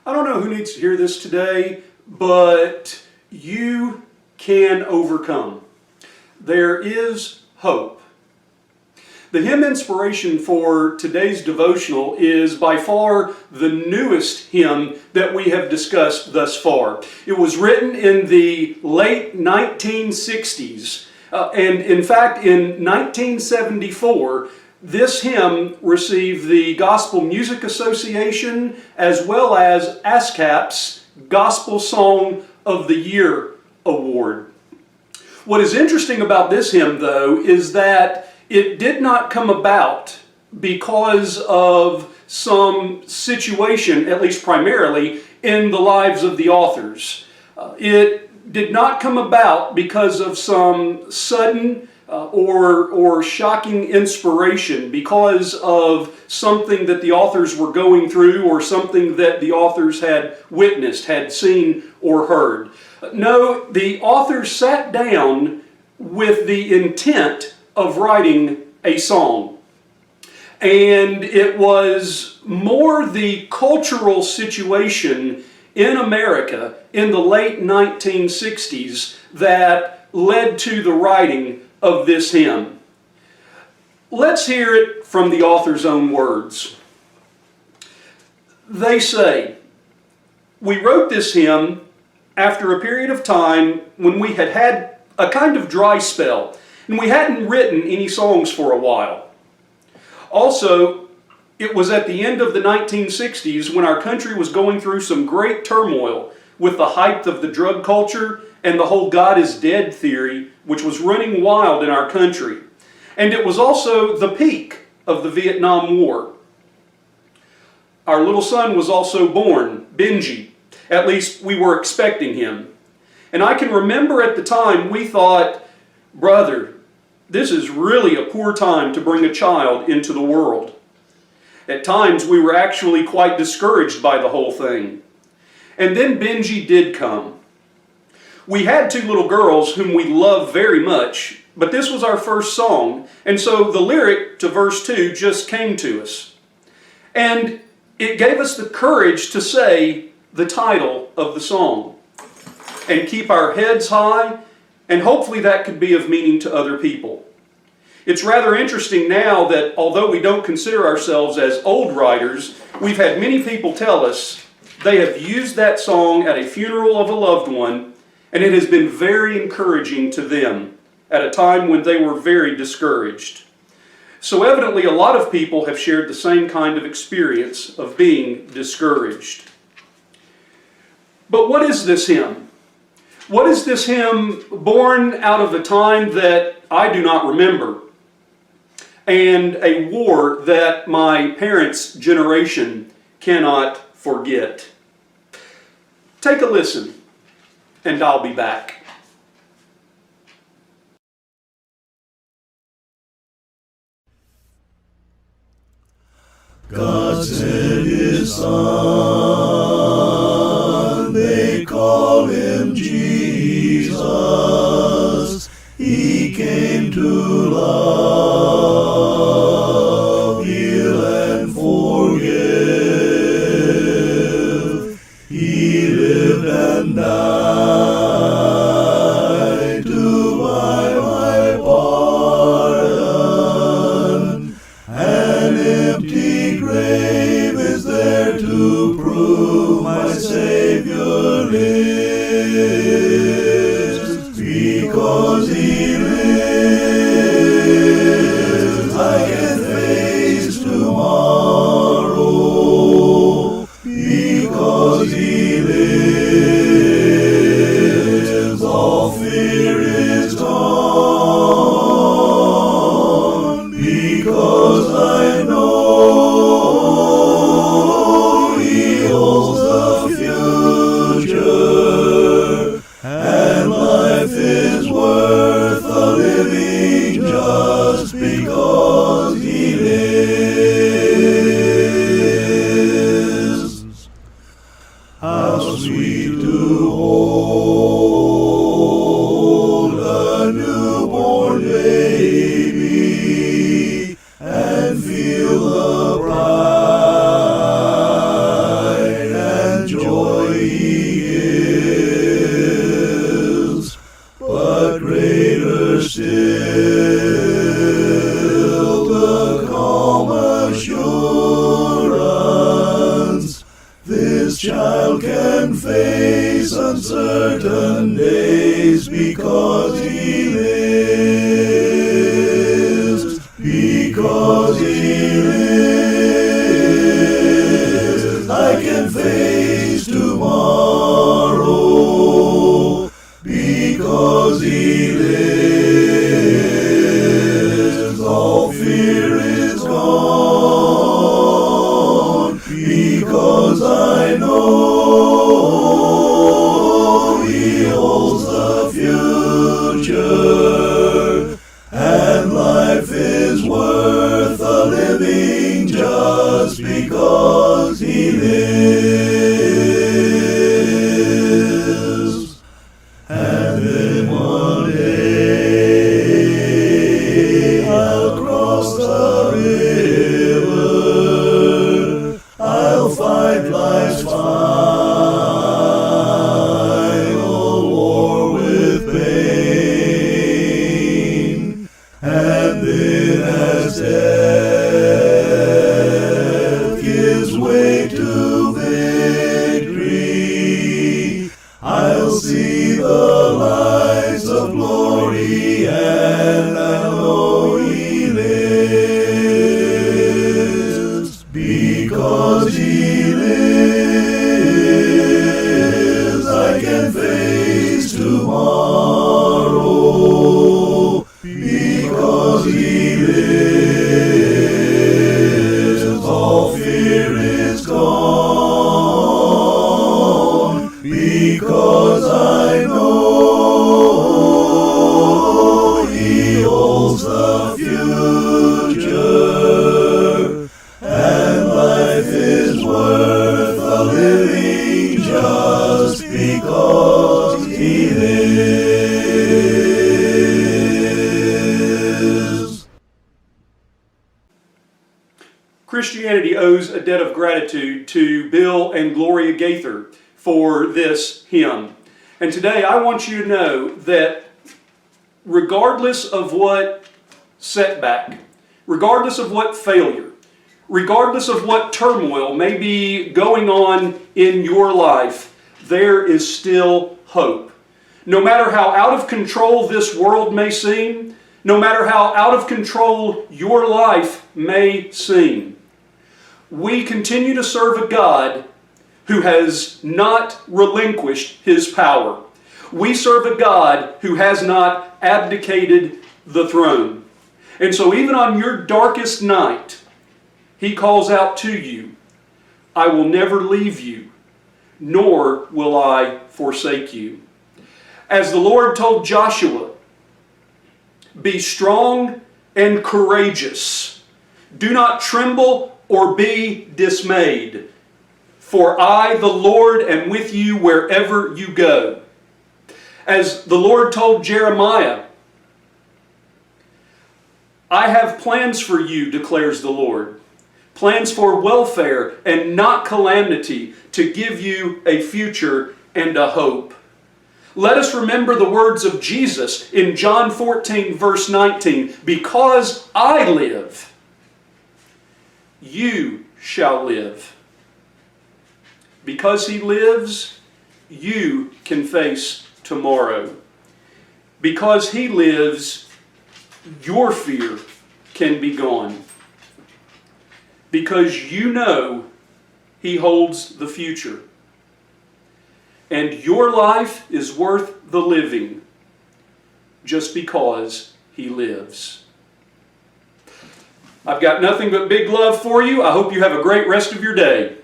I don't know who needs to hear this today, but you can overcome. There is hope. The hymn inspiration for today's devotional is by far the newest hymn that we have discussed thus far. It was written in the late 1960s, and in fact in 1974, this hymn received the Gospel Music Association as well as ASCAP's Gospel Song of the Year Award. What is interesting about this hymn, though, is that it did not come about because of some situation, at least primarily, in the lives of the authors. It did not come about because of some sudden or shocking inspiration, because of something that the authors were going through or something that the authors had witnessed, had seen, or heard. No, the authors sat down with the intent of writing a song. And it was more the cultural situation in America in the late 1960s that led to the writing of this hymn. Let's hear it from the author's own words. They say, "We wrote this hymn after a period of time when we had had a kind of dry spell, and we hadn't written any songs for a while. Also, it was at the end of the 1960s when our country was going through some great turmoil with the height of the drug culture and the whole God is dead theory, which was running wild in our country. And it was also the peak of the Vietnam War. Our little son was also born, Benji. At least we were expecting him. And I can remember at the time we thought, brother, this is really a poor time to bring a child into the world. At times we were actually quite discouraged by the whole thing. And then Benji did come. We had two little girls whom we love very much, but this was our first song, and so the lyric to verse 2 just came to us. And it gave us the courage to say the title of the song and keep our heads high, and hopefully that could be of meaning to other people. It's rather interesting now that although we don't consider ourselves as old writers, we've had many people tell us they have used that song at a funeral of a loved one, and it has been very encouraging to them at a time when they were very discouraged. So evidently a lot of people have shared the same kind of experience of being discouraged. But what is this hymn? What is this hymn born out of a time that I do not remember, and a war that my parents' generation cannot forget? Take a listen, and I'll be back. God sent His Son, they call Him Jesus. He came to love, heal, and forgive. He lived and died to buy my pardon. An empty grave is there to prove my Savior lives. Because He lives, I can face tomorrow. Because He lives, all fear is gone. Because I know He holds the future, and life is worth the living just because He lives. How sweet to hold a newborn baby and feel the pride and joy child can face uncertain days because he lives, because he lives. I can face tomorrow because he lives. All fear is gone because I know he holds the future, and life is worth a living just because he lives. And then one day I'll cross the river, I'll fight life's final war with pain, and then as death gives way to victory, I'll see the lights of glory, and I know he lives. Because he lives, I can face tomorrow. Because he lives, all fear is gone. Because I know he holds the future, and life is worth a living just because he lives. Christianity owes a debt of gratitude to Bill and Gloria Gaither for this hymn. And today I want you to know that regardless of what setback, regardless of what failure, regardless of what turmoil may be going on in your life, there is still hope. No matter how out of control this world may seem, no matter how out of control your life may seem, we continue to serve a God who has not relinquished his power. We serve a God who has not abdicated the throne. And so even on your darkest night, he calls out to you, I will never leave you, nor will I forsake you. As the Lord told Joshua, be strong and courageous. Do not tremble or be dismayed. For I, the Lord, am with you wherever you go. As the Lord told Jeremiah, I have plans for you, declares the Lord. Plans for welfare and not calamity, to give you a future and a hope. Let us remember the words of Jesus in John 14, verse 19. Because I live, you shall live. Because he lives, you can face tomorrow. Because he lives, your fear can be gone. Because you know he holds the future. And your life is worth the living just because he lives. I've got nothing but big love for you. I hope you have a great rest of your day.